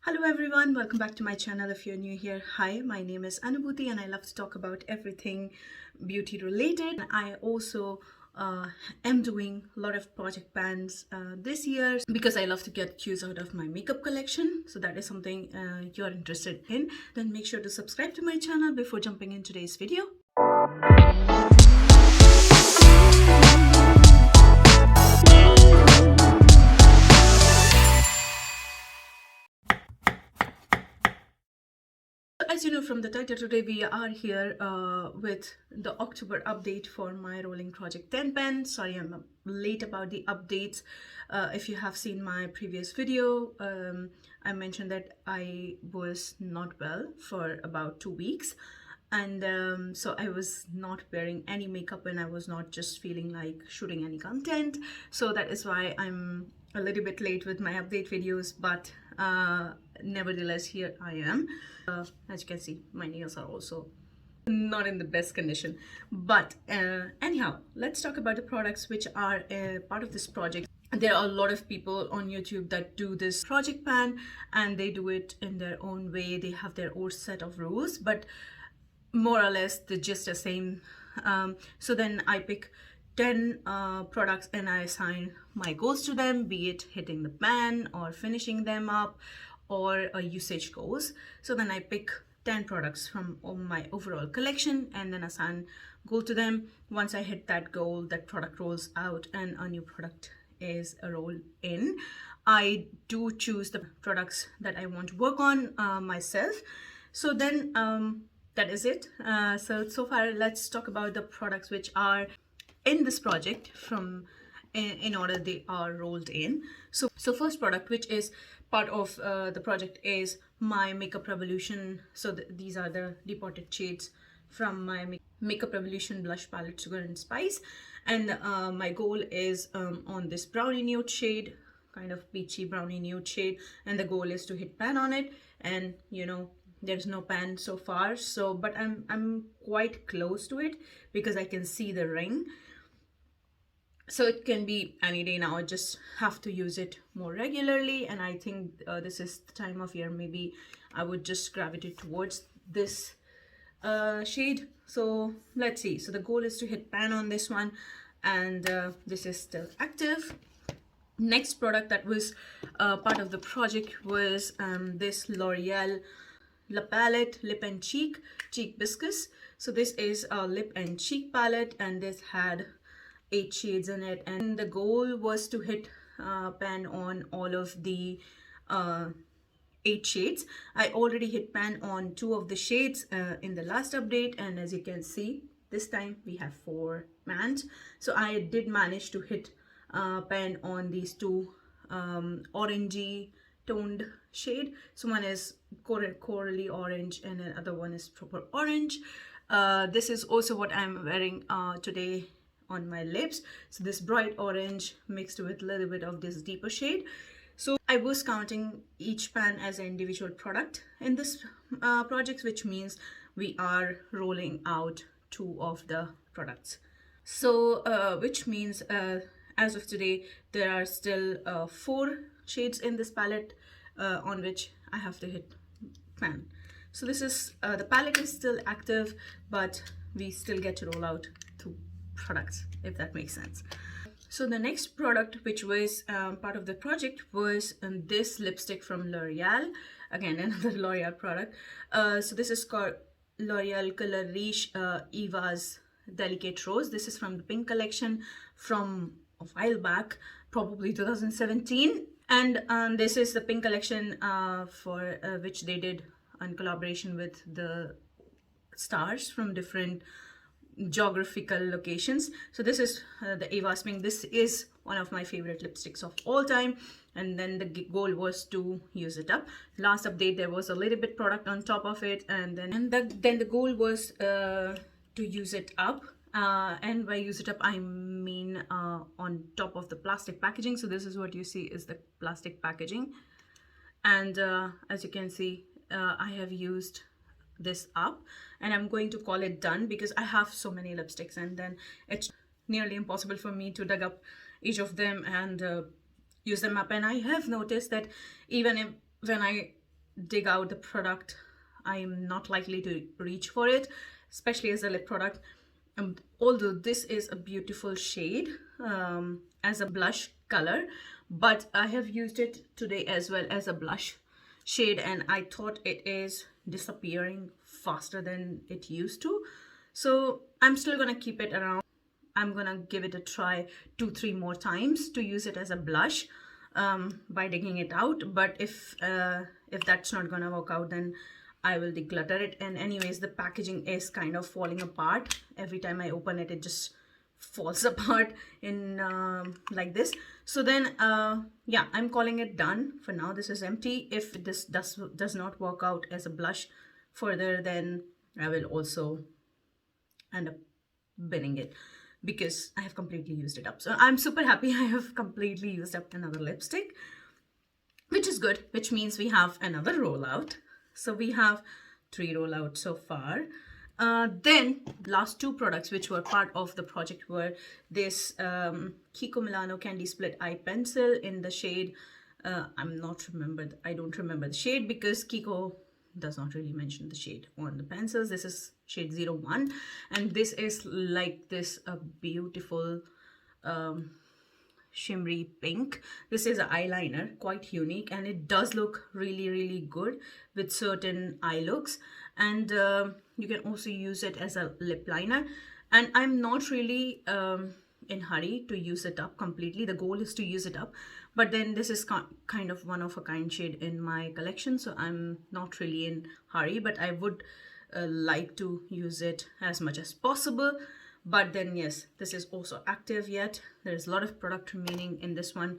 Hello everyone, welcome back to my channel. If you're new here, hi, my name is Anubhuti and I love to talk about everything beauty related. I also am doing a lot of project pans this year because I love to get cues out of my makeup collection. So that is something you're interested in. Then make sure to subscribe to my channel before jumping in today's video. As you know from the title, today we are here with the October update for my rolling project 10 pen. Sorry, I'm late about the updates. If you have seen my previous video, I mentioned that I was not well for about 2 weeks. And so I was not wearing any makeup and I was not just feeling like shooting any content. So that is why I'm a little bit late with my update videos, but nevertheless here I am. As you can see, my nails are also not in the best condition, but anyhow, let's talk about the products which are part of this project. There are a lot of people on YouTube that do this project pan and they do it in their own way. They have their own set of rules, but more or less they're just the same. So then I pick 10 products and I assign my goals to them, be it hitting the pan or finishing them up or usage goals. So then I pick 10 products from my overall collection and then assign goal to them. Once I hit that goal, that product rolls out and a new product is rolled in. I do choose the products that I want to work on myself. So then that is it. So far, let's talk about the products which are in this project from in order they are rolled in. So first product which is part of the project is my Makeup Revolution. So these are the depotted shades from my Makeup Revolution blush palette, Sugar and Spice. And my goal is on this brownie nude shade, kind of peachy brownie nude shade, and the goal is to hit pan on it. And you know, there's no pan so far, so but I'm quite close to it because I can see the ring. So it can be any day now. I just have to use it more regularly, and I think this is the time of year maybe I would just gravitate towards this shade. So let's see. So the goal is to hit pan on this one, and this is still active. Next product that was part of the project was this L'Oreal La Palette Lip and Cheek Biscuits. So this is a lip and cheek palette, and this had 8 shades in it, and the goal was to hit pan on all of the 8 shades. I already hit pan on 2 of the shades in the last update, and as you can see, this time we have 4 pans. So I did manage to hit pan on these 2 orangey toned shade. So one is corally orange and the other one is proper orange. This is also what I'm wearing today on my lips. So this bright orange mixed with a little bit of this deeper shade. So I was counting each pan as an individual product in this project, which means we are rolling out 2 of the products. So which means as of today there are still 4 shades in this palette on which I have to hit pan. So this is the palette is still active, but we still get to roll out 2 products, if that makes sense. So the next product which was part of the project was this lipstick from L'Oreal. Again, another L'Oreal product. So this is called L'Oreal Color Riche Eva's Delicate Rose. This is from the pink collection from a while back, probably 2017. And this is the pink collection for which they did in collaboration with the stars from different geographical locations. So this is the Eva's Pink. This is one of my favorite lipsticks of all time, and then the goal was to use it up. Last update there was a little bit product on top of it, and then the goal was to use it up. And by use it up I mean on top of the plastic packaging. So this is what you see is the plastic packaging, and as you can see I have used this up, and I'm going to call it done because I have so many lipsticks and then it's nearly impossible for me to dig up each of them and use them up. And I have noticed that even when I dig out the product, I'm not likely to reach for it, especially as a lip product. Although this is a beautiful shade as a blush color, but I have used it today as well as a blush shade, and I thought it is disappearing faster than it used to. So I'm still gonna keep it around. I'm gonna give it a try 2-3 more times to use it as a blush by digging it out. But if that's not gonna work out, then I will declutter it. And anyways, the packaging is kind of falling apart. Every time I open it, it just falls apart in like this. So then yeah, I'm calling it done for now. This is empty. If this does not work out as a blush further, then I will also end up binning it, because I have completely used it up. So I'm super happy I have completely used up another lipstick, which is good, which means we have another rollout. So we have 3 rollouts so far. Then last 2 products which were part of the project were this Kiko Milano Candy Split Eye Pencil in the shade, I don't remember the shade because Kiko does not really mention the shade on the pencils. This is shade 01, and this is like this a beautiful shimmery pink. This is an eyeliner, quite unique, and it does look really good with certain eye looks. And you can also use it as a lip liner, and I'm not really in hurry to use it up completely. The goal is to use it up, but then this is kind of one of a kind shade in my collection, so I'm not really in hurry, but I would like to use it as much as possible. But then yes, this is also active yet. There's a lot of product remaining in this one,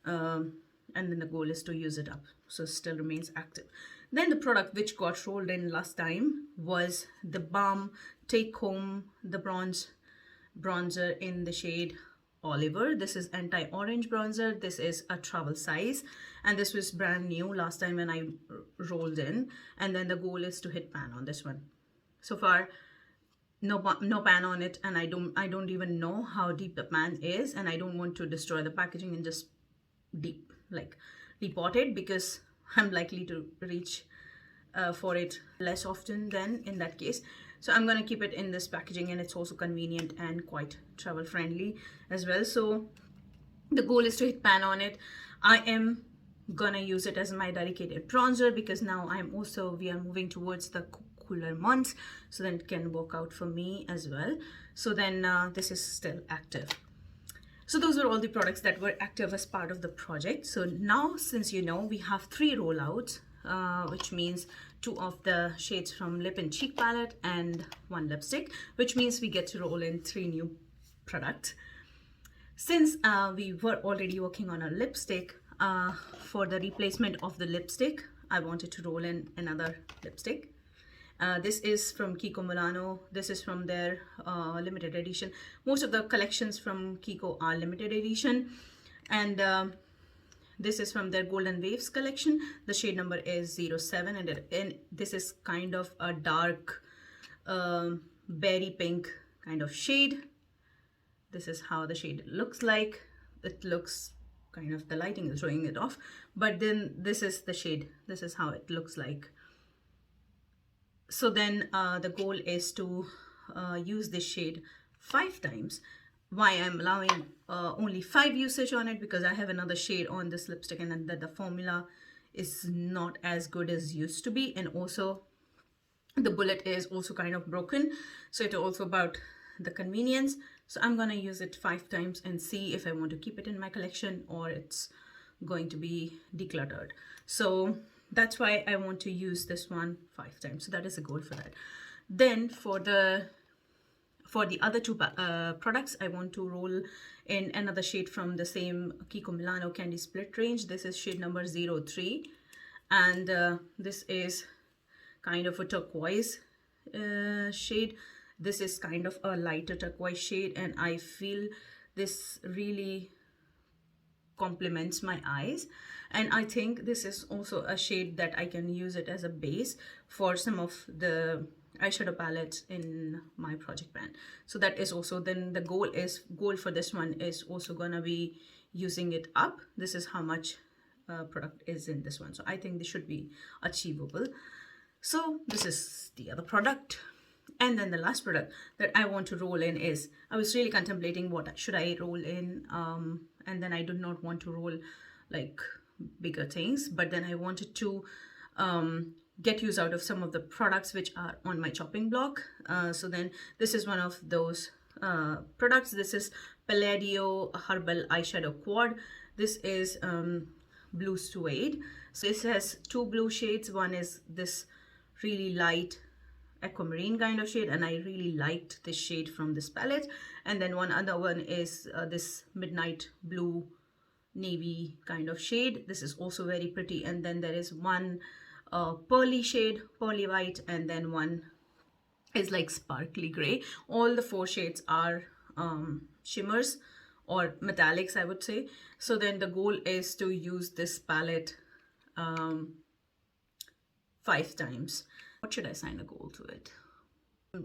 and then the goal is to use it up, so it still remains active. Then the product which got rolled in last time was the Balm Take Home the bronzer in the shade Oliver. This is anti-orange bronzer. This is a travel size, and this was brand new last time when I rolled in, and then the goal is to hit pan on this one. So far no pan on it, and I don't even know how deep the pan is, and I don't want to destroy the packaging and just depot it, because I'm likely to reach for it less often than in that case. So I'm gonna keep it in this packaging, and it's also convenient and quite travel friendly as well. So the goal is to hit pan on it. I am gonna use it as my dedicated bronzer, because now we are moving towards the cooler months, so then it can work out for me as well. So then this is still active. So those were all the products that were active as part of the project. So now, since you know, we have 3 rollouts, which means 2 of the shades from Lip and Cheek palette and 1 lipstick, which means we get to roll in 3 new products. Since we were already working on a lipstick, for the replacement of the lipstick, I wanted to roll in another lipstick. This is from Kiko Milano. This is from their limited edition. Most of the collections from Kiko are limited edition, and this is from their Golden Waves collection. The shade number is 07, and this is kind of a dark berry pink kind of shade. This is how the shade looks like. It looks kind of, the lighting is showing it off, but then this is the shade. This is how it looks like. So then the goal is to use this shade 5 times. Why I'm allowing only 5 usage on it, because I have another shade on this lipstick, and the formula is not as good as used to be, and also the bullet is also kind of broken, so it's also about the convenience. So I'm gonna use it 5 times and see if I want to keep it in my collection or it's going to be decluttered. So that's why I want to use this one 5 times. So that is a goal for that. Then for the other 2 products, I want to roll in another shade from the same Kiko Milano Candy Split range. This is shade number 03, and this is kind of a turquoise shade. This is kind of a lighter turquoise shade, and I feel this really complements my eyes, and I think this is also a shade that I can use it as a base for some of the eyeshadow palettes in my project pan. So that is also, then the goal for this one is also gonna be using it up. This is how much product is in this one. So I think this should be achievable. So this is the other product. And then the last product that I want to roll in is, I was really contemplating what should I roll in, and then I did not want to roll like bigger things, but then I wanted to get use out of some of the products which are on my chopping block. So then this is one of those products. This is Palladio Herbal Eyeshadow Quad. This is blue suede. So this has two blue shades. One is this really light aquamarine kind of shade, and I really liked this shade from this palette. And then one other one is this midnight blue navy kind of shade. This is also very pretty. And then there is one pearly shade, pearly white, and then one is like sparkly gray. All the four shades are shimmers or metallics, I would say. So then the goal is to use this palette 5 times. What should I assign a goal to it?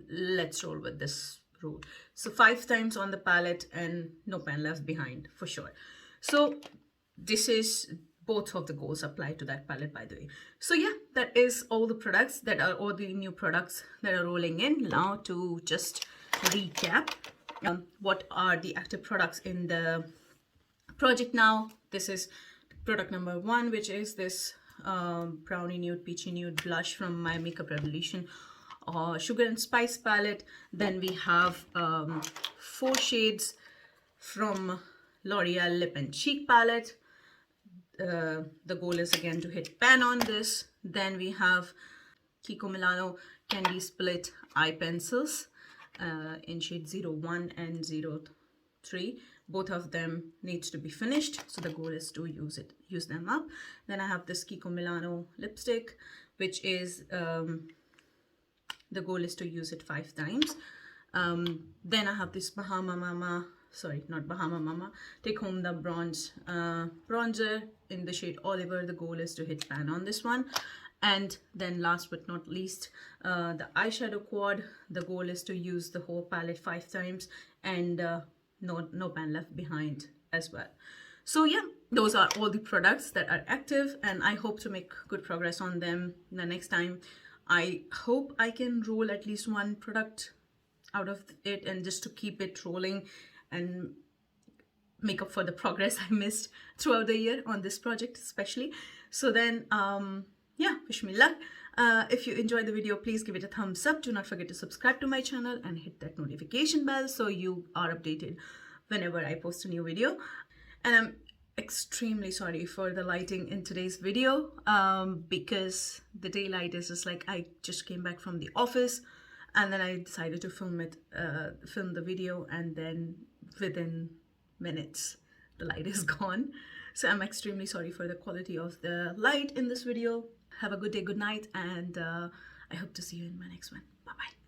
Let's roll with this rule. So 5 times on the palette and no pan left behind for sure. So this is, both of the goals apply to that palette, by the way. So yeah, that is all the products that are, all the new products that are rolling in. Now to just recap, what are the active products in the project now. This is product number 1, which is this brownie nude peachy nude blush from my Makeup Revolution sugar and spice palette. Then we have 4 shades from L'Oreal Lip and Cheek palette. The goal is again to hit pan on this. Then we have Kiko Milano Candy Split eye pencils in shade 01 and 03. Both of them needs to be finished, so the goal is to use them up. Then I have this Kiko Milano lipstick, which is the goal is to use it 5 times. Then I have this Bahama Mama, sorry, not Bahama Mama, Take Home the Bronze bronzer in the shade Oliver. The goal is to hit pan on this one. And then last but not least, the eyeshadow quad. The goal is to use the whole palette 5 times, and no pan left behind as well. So yeah, those are all the products that are active, and I hope to make good progress on them the next time. I hope I can roll at least 1 product out of it, and just to keep it rolling and make up for the progress I missed throughout the year on this project especially. So then yeah, wish me luck. If you enjoyed the video, please give it a thumbs up. Do not forget to subscribe to my channel and hit that notification bell so you are updated whenever I post a new video. And I'm extremely sorry for the lighting in today's video, because the daylight is just like, I just came back from the office and then I decided to film the video, and then within minutes the light is gone. So I'm extremely sorry for the quality of the light in this video. Have a good day, good night, and I hope to see you in my next one. Bye bye.